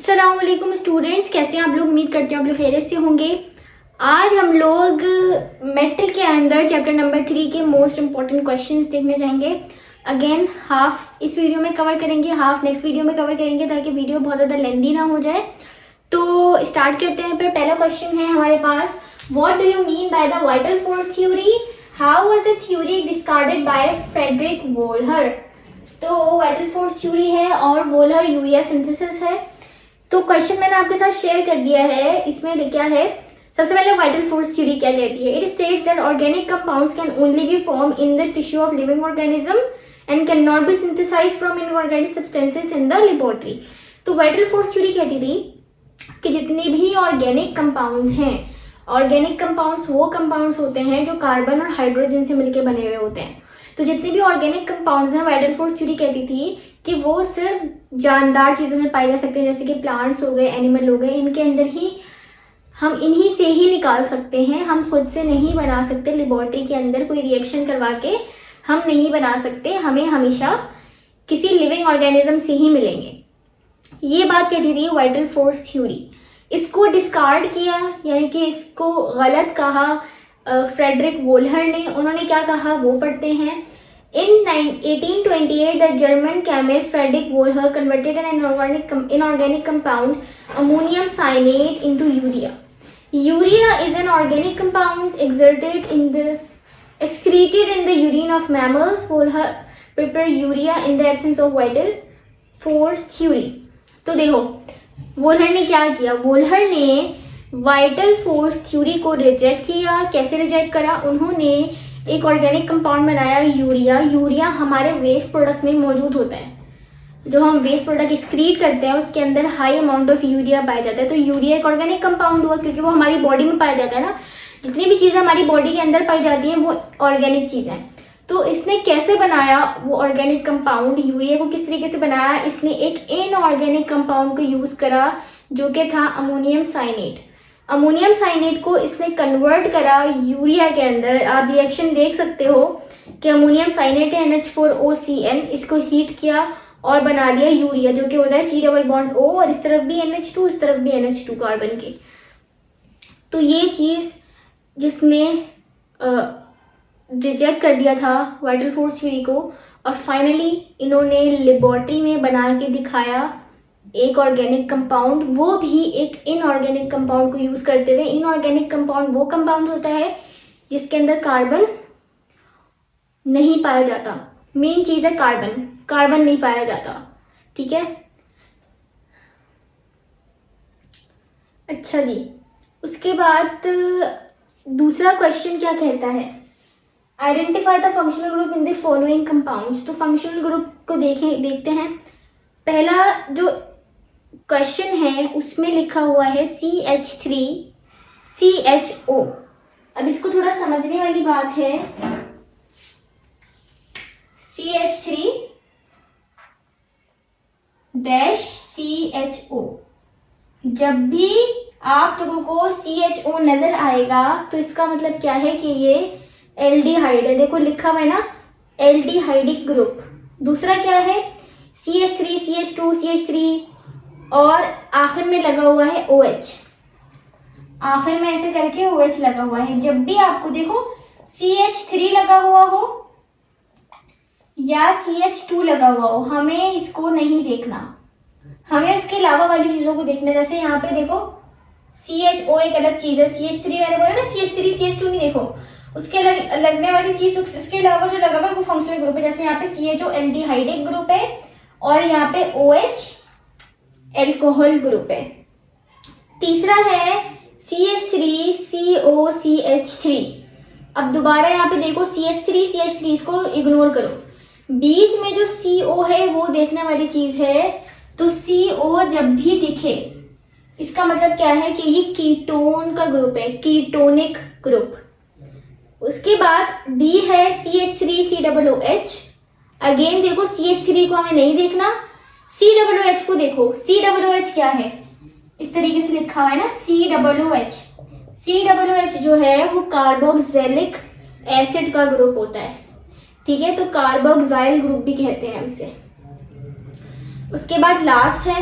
अस्सलाम वालेकुम स्टूडेंट्स, कैसे हैं आप लोग। उम्मीद करते हैं आप लोग खैरियत से होंगे। आज हम लोग मैट्रिक के अंदर चैप्टर नंबर 3 के मोस्ट इम्पॉर्टेंट क्वेश्चंस देखने जाएंगे। अगेन हाफ इस वीडियो में कवर करेंगे, हाफ नेक्स्ट वीडियो में कवर करेंगे ताकि वीडियो बहुत ज़्यादा लेंदी ना हो जाए। तो स्टार्ट करते हैं। फिर पहला क्वेश्चन है हमारे पास, what do you mean by the vital force theory, how was the theory discarded by Friedrich Wohler. तो वाइटल फोर्स थ्योरी है और वोल्हर यूरिया सिंथेसिस है। तो क्वेश्चन मैंने आपके साथ शेयर कर दिया है। इसमें क्या है, सबसे पहले वाइटल फोर्स थ्योरी क्या कहती है। It states that organic compounds can only be form in the tissue of living organism and can not be synthesized from inorganic substances in the laboratory. तो वाइटल फोर्स थ्योरी कहती थी कि जितने भी organic compounds हैं, organic compounds वो compounds होते हैं जो कार्बन और हाइड्रोजन से मिलकर बने हुए होते हैं। तो जितने भी ऑर्गेनिक कंपाउंड्स हैं, वाइटल फोर्स थ्योरी कहती थी कि वो सिर्फ जानदार चीज़ों में पाए जा सकते हैं, जैसे कि प्लांट्स हो गए, एनिमल हो गए। इनके अंदर ही हम इन्हीं से ही निकाल सकते हैं, हम खुद से नहीं बना सकते। लेबोरेटरी के अंदर कोई रिएक्शन करवा के हम नहीं बना सकते, हमें हमेशा किसी लिविंग ऑर्गेनिज्म से ही मिलेंगे। ये बात कहती थी वाइटल फोर्स थ्योरी। इसको डिस्कार्ड किया, यानी कि इसको गलत कहा फ्रेडरिक वोल्हर ने। उन्होंने क्या कहा वो पढ़ते हैं। In 1828, the German chemist Friedrich Wohler converted an inorganic compound, ammonium cyanate, into urea. Urea is an organic compound excreted in the urine of mammals. Wohler prepared urea in the absence of vital force theory. तो देखो वोल्हर ने क्या किया, वोल्हर ने vital force theory को reject किया। कैसे reject करा, उन्होंने एक ऑर्गेनिक कंपाउंड बनाया यूरिया। यूरिया हमारे वेस्ट प्रोडक्ट में मौजूद होता है। जो हम वेस्ट प्रोडक्ट एक्सक्रीट करते हैं उसके अंदर हाई अमाउंट ऑफ यूरिया पाया जाता है। तो यूरिया एक ऑर्गेनिक कंपाउंड हुआ क्योंकि वो हमारी बॉडी में पाया जाता है ना। जितनी भी चीज़ें हमारी बॉडी के अंदर पाई जाती हैं वो ऑर्गेनिक चीज़ें हैं। तो इसने कैसे बनाया वो ऑर्गेनिक कंपाउंड, यूरिया को किस तरीके से बनाया, इसने एक इनऑर्गेनिक कंपाउंड को यूज़ करा जो कि था अमोनियम साइनेट। अमोनियम साइनेट को इसने कन्वर्ट करा यूरिया के अंदर। आप रिएक्शन देख सकते हो कि अमोनियम साइनेट है NH4OCN, इसको हीट किया और बना लिया यूरिया, जो कि होता है C डबल बॉन्ड O और इस तरफ भी NH2 इस तरफ भी NH2 कार्बन के। तो ये चीज़ जिसने रिजेक्ट कर दिया था वाइटल फोर्स थ्योरी को, और फाइनली इन्होंने लेबोरेटरी में बना के दिखाया एक ऑर्गेनिक कंपाउंड, वो भी एक इनऑर्गेनिक कंपाउंड को यूज़ करते हुए। इनऑर्गेनिक कंपाउंड वो कंपाउंड होता है जिसके अंदर कार्बन नहीं पाया जाता। मेन चीज़ है कार्बन, कार्बन नहीं पाया जाता। ठीक है, अच्छा जी। उसके बाद दूसरा क्वेश्चन क्या कहता है, identify the functional group in the following compounds. तो फंक्शनल ग्रुप को देखते हैं। पहला जो क्वेश्चन है उसमें लिखा हुआ है CH3CHO। अब इसको थोड़ा समझने वाली बात है। CH3-CHO, जब भी आप लोगों को CHO नजर आएगा तो इसका मतलब क्या है कि ये एल्डिहाइड है। देखो लिखा हुआ है ना, एल्डिहाइडिक ग्रुप। दूसरा क्या है CH3, CH2, CH3 और आखिर में लगा हुआ है OH। आखिर में ऐसे करके OH लगा हुआ है। जब भी आपको देखो CH3 लगा हुआ हो या CH2 लगा हुआ हो, हमें इसको नहीं देखना, हमें इसके अलावा वाली चीजों को देखना। जैसे यहाँ पे देखो CHO एक अलग चीज है, CH3 मैंने बोला ना, CH3 CH2 नहीं, देखो उसके लगने वाली चीज, उसके अलावा जो लगा हुआ है वो फंक्शनल ग्रुप है। जैसे यहाँ पे CHO एल्डिहाइडिक ग्रुप है और यहाँ पे OH एल्कोहल ग्रुप है। तीसरा है CH3COCH3। अब दोबारा यहाँ पे देखो CH3 इसको इग्नोर करो। बीच में जो CO है वो देखने वाली चीज है। तो CO जब भी दिखे इसका मतलब क्या है कि ये कीटोन का ग्रुप है, कीटोनिक ग्रुप। उसके बाद D है CH3COOH। अगेन देखो CH3 को हमें नहीं देखना, COOH को देखो। COOH क्या है, इस तरीके से लिखा हुआ है ना COOH। COOH जो है वो कार्बोक्सिलिक एसिड का ग्रुप होता है। ठीक है, तो कार्बोक्साइल ग्रुप भी कहते हैं हम इसे। उसके बाद लास्ट है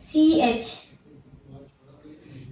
CH,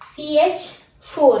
CH4.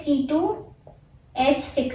C2H6.